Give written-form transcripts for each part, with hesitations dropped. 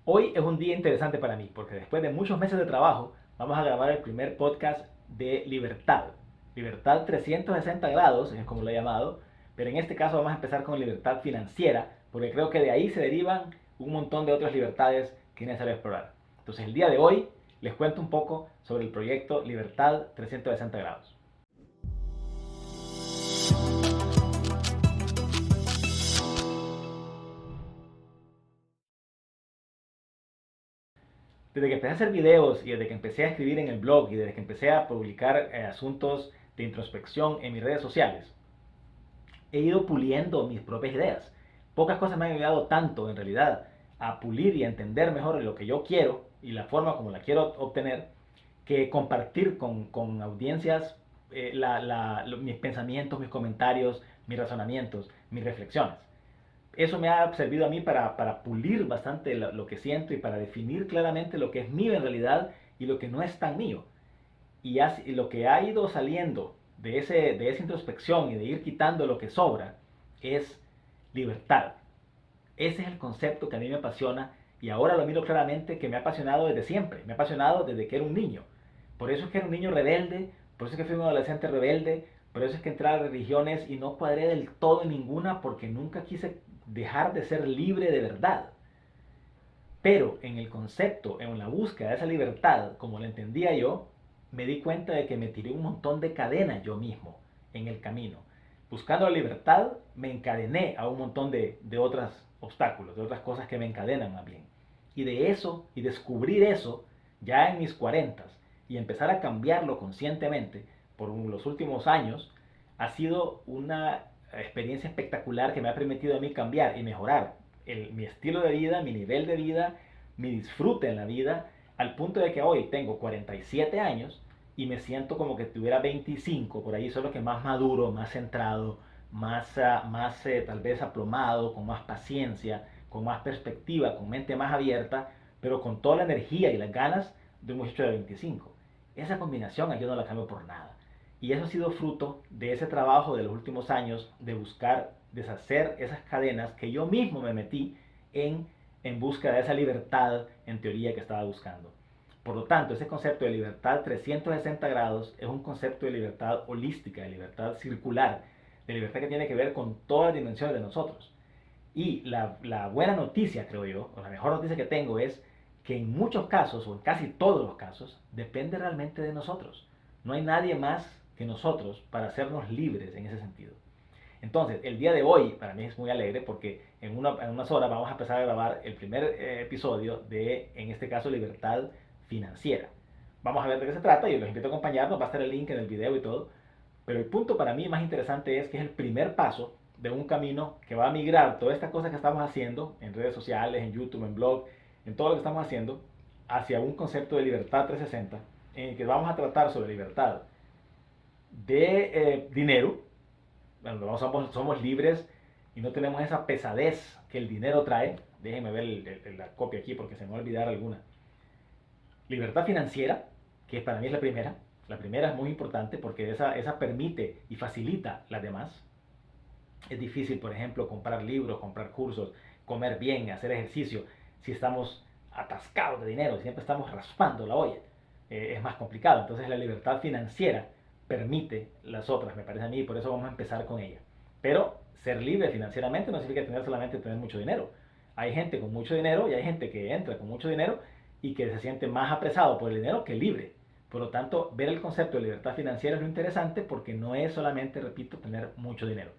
Hoy es un día interesante para mí porque después de muchos meses de trabajo vamos a grabar el primer podcast de libertad. Libertad 360 grados es como lo he llamado, pero en este caso vamos a empezar con libertad financiera porque creo que de ahí se derivan un montón de otras libertades que es necesario explorar. Entonces el día de hoy les cuento un poco sobre el proyecto Libertad 360 grados. Desde que empecé a hacer videos y desde que empecé a escribir en el blog y desde que empecé a publicar asuntos de introspección en mis redes sociales, he ido puliendo mis propias ideas. Pocas cosas me han ayudado tanto en realidad a pulir y a entender mejor lo que yo quiero y la forma como la quiero obtener que compartir con audiencias mis pensamientos, mis comentarios, mis razonamientos, mis reflexiones. Eso me ha servido a mí para pulir bastante lo que siento y para definir claramente lo que es mío en realidad y lo que no es tan mío. Y lo que ha ido saliendo de esa introspección y de ir quitando lo que sobra es libertad. Ese es el concepto que a mí me apasiona y ahora lo miro claramente que me ha apasionado desde siempre. Me ha apasionado desde que era un niño. Por eso es que era un niño rebelde, por eso es que fui un adolescente rebelde, por eso es que entré a las religiones y no cuadré del todo en ninguna porque nunca quise dejar de ser libre de verdad. Pero en el concepto, en la búsqueda de esa libertad, como la entendía yo, me di cuenta de que me tiré un montón de cadenas yo mismo en el camino. Buscando la libertad, me encadené a un montón de otros obstáculos, de otras cosas que me encadenan más bien. Y de eso, y descubrir eso, ya en mis cuarentas, y empezar a cambiarlo conscientemente por los últimos años, ha sido una experiencia espectacular que me ha permitido a mí cambiar y mejorar mi estilo de vida, mi nivel de vida, mi disfrute en la vida, al punto de que hoy tengo 47 años y me siento como que tuviera 25, por ahí solo que más maduro, más centrado, más tal vez aplomado, con más paciencia, con más perspectiva, con mente más abierta, pero con toda la energía y las ganas de un muchacho de 25. Esa combinación yo no la cambio por nada. Y eso ha sido fruto de ese trabajo de los últimos años de buscar deshacer esas cadenas que yo mismo me metí en, en busca de esa libertad en teoría que estaba buscando. Por lo tanto, ese concepto de libertad 360 grados es un concepto de libertad holística, de libertad circular, de libertad que tiene que ver con todas las dimensiones de nosotros. Y la buena noticia, creo yo, o la mejor noticia que tengo es que en muchos casos, o en casi todos los casos, depende realmente de nosotros. No hay nadie más que nosotros para hacernos libres en ese sentido. Entonces, el día de hoy para mí es muy alegre porque en unas horas vamos a empezar a grabar el primer episodio de, en este caso, libertad financiera. Vamos a ver de qué se trata y los invito a acompañarnos, va a estar el link en el video y todo. Pero el punto para mí más interesante es que es el primer paso de un camino que va a migrar todas estas cosas que estamos haciendo en redes sociales, en YouTube, en blog, en todo lo que estamos haciendo, hacia un concepto de libertad 360, en el que vamos a tratar sobre libertad de dinero. Bueno, somos libres y no tenemos esa pesadez que el dinero trae. Déjenme ver la copia aquí porque se me va a olvidar alguna. Libertad financiera, que para mí es la primera. La primera es muy importante porque esa permite y facilita las demás. Es difícil, por ejemplo, comprar libros, comprar cursos, comer bien, hacer ejercicio, si estamos atascados de dinero, siempre estamos raspando la olla. Es más complicado. Entonces la libertad financiera permite las otras, me parece a mí, y por eso vamos a empezar con ella. Pero ser libre financieramente no significa solamente tener mucho dinero. Hay gente con mucho dinero y hay gente que entra con mucho dinero y que se siente más apresado por el dinero que libre. Por lo tanto, ver el concepto de libertad financiera es lo interesante porque no es solamente, repito, tener mucho dinero.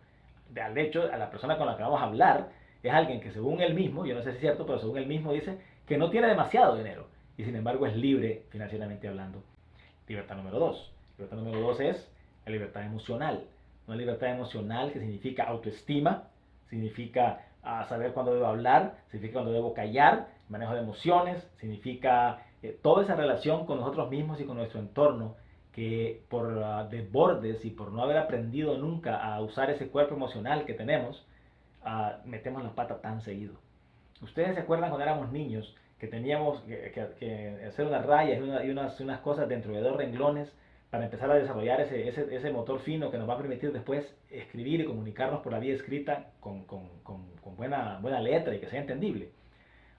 De hecho, a la persona con la que vamos a hablar es alguien que según él mismo, yo no sé si es cierto, pero según él mismo dice que no tiene demasiado dinero y sin embargo es libre financieramente hablando. Libertad número dos. Libertad número dos es la libertad emocional. Una libertad emocional que significa autoestima, significa saber cuándo debo hablar, significa cuándo debo callar, manejo de emociones, significa toda esa relación con nosotros mismos y con nuestro entorno que por desbordes y por no haber aprendido nunca a usar ese cuerpo emocional que tenemos, metemos la pata tan seguido. ¿Ustedes se acuerdan cuando éramos niños que teníamos que hacer unas rayas y unas cosas dentro de dos renglones para empezar a desarrollar ese motor fino que nos va a permitir después escribir y comunicarnos por la vía escrita con buena letra y que sea entendible?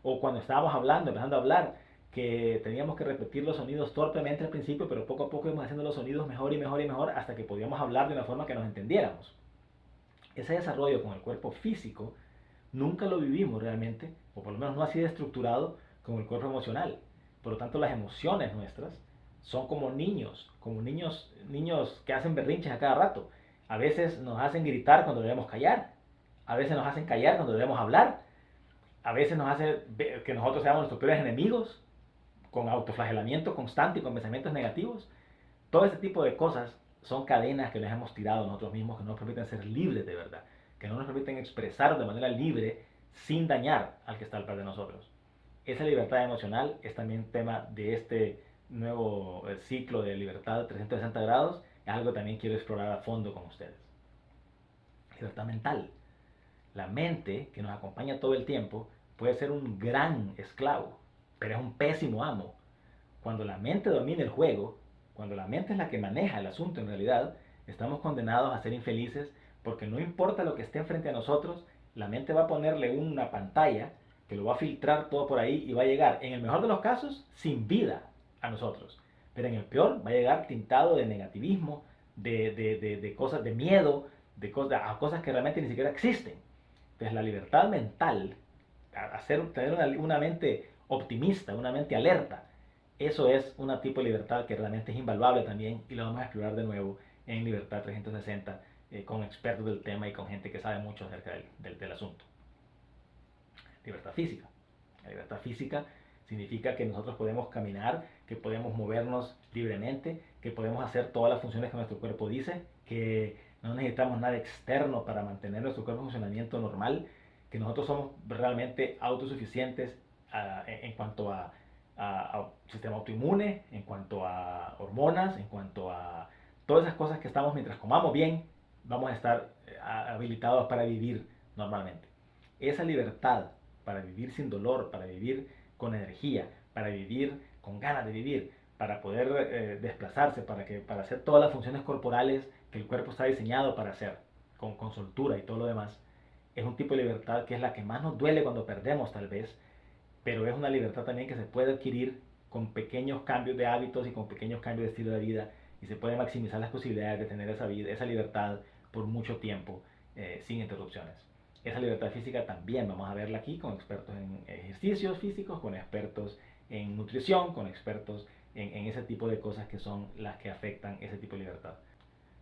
O cuando estábamos hablando, empezando a hablar, que teníamos que repetir los sonidos torpemente al principio, pero poco a poco íbamos haciendo los sonidos mejor y mejor y mejor hasta que podíamos hablar de una forma que nos entendiéramos. Ese desarrollo con el cuerpo físico nunca lo vivimos realmente, o por lo menos no así de estructurado con el cuerpo emocional. Por lo tanto, las emociones nuestras son como niños que hacen berrinches a cada rato. A veces nos hacen gritar cuando debemos callar, a veces nos hacen callar cuando debemos hablar, a veces nos hace que nosotros seamos nuestros peores enemigos, con autoflagelamiento constante y con pensamientos negativos. Todo este tipo de cosas son cadenas que nos hemos tirado nosotros mismos, que no nos permiten ser libres de verdad, que no nos permiten expresar de manera libre sin dañar al que está al par de nosotros. Esa libertad emocional es también tema de este nuevo ciclo de libertad 360 grados. Es algo que también quiero explorar a fondo con ustedes. Libertad mental. La mente, que nos acompaña todo el tiempo, puede ser un gran esclavo, pero es un pésimo amo. Cuando la mente domina el juego, cuando la mente es la que maneja el asunto en realidad, estamos condenados a ser infelices porque no importa lo que esté enfrente a nosotros, la mente va a ponerle una pantalla que lo va a filtrar todo por ahí y va a llegar, en el mejor de los casos, sin vida a nosotros. Pero en el peor va a llegar tintado de negativismo, de cosas, de miedo, a cosas que realmente ni siquiera existen. Entonces la libertad mental, tener una mente optimista, una mente alerta, eso es un tipo de libertad que realmente es invaluable también y lo vamos a explorar de nuevo en Libertad 360 con expertos del tema y con gente que sabe mucho acerca del asunto. Libertad física. La libertad física significa que nosotros podemos caminar, que podemos movernos libremente, que podemos hacer todas las funciones que nuestro cuerpo dice, que no necesitamos nada externo para mantener nuestro cuerpo en funcionamiento normal, que nosotros somos realmente autosuficientes en cuanto a sistema autoinmune, en cuanto a hormonas, en cuanto a todas esas cosas que estamos mientras comamos bien, vamos a estar habilitados para vivir normalmente. Esa libertad para vivir sin dolor, para vivir con energía, para vivir con ganas de vivir, para poder desplazarse, para hacer todas las funciones corporales que el cuerpo está diseñado para hacer, con soltura y todo lo demás, es un tipo de libertad que es la que más nos duele cuando perdemos tal vez, pero es una libertad también que se puede adquirir con pequeños cambios de hábitos y con pequeños cambios de estilo de vida y se puede maximizar las posibilidades de tener esa libertad por mucho tiempo sin interrupciones. Esa libertad física también vamos a verla aquí con expertos en ejercicios físicos, con expertos en nutrición, con expertos en ese tipo de cosas que son las que afectan ese tipo de libertad.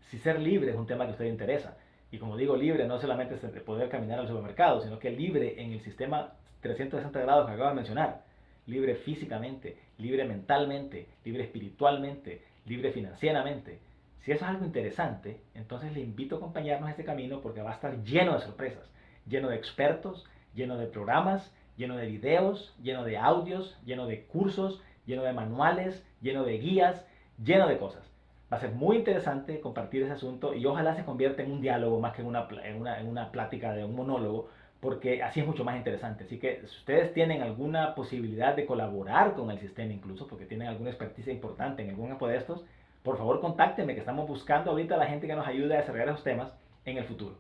Si ser libre es un tema que a usted le interesa, y como digo libre no solamente es de poder caminar al supermercado, sino que libre en el sistema 360 grados que acabo de mencionar, libre físicamente, libre mentalmente, libre espiritualmente, libre financieramente. Si eso es algo interesante, entonces le invito a acompañarnos a este camino porque va a estar lleno de sorpresas, lleno de expertos, lleno de programas, lleno de videos, lleno de audios, lleno de cursos, lleno de manuales, lleno de guías, lleno de cosas. Va a ser muy interesante compartir ese asunto y ojalá se convierta en un diálogo más que en una plática de un monólogo, porque así es mucho más interesante. Así que si ustedes tienen alguna posibilidad de colaborar con el sistema incluso, porque tienen alguna experticia importante en algún de estos, por favor contáctenme, que estamos buscando ahorita a la gente que nos ayude a desarrollar esos temas en el futuro.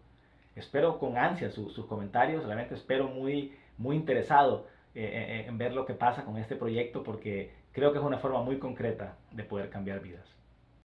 Espero con ansia sus comentarios, realmente espero muy interesado en ver lo que pasa con este proyecto porque creo que es una forma muy concreta de poder cambiar vidas.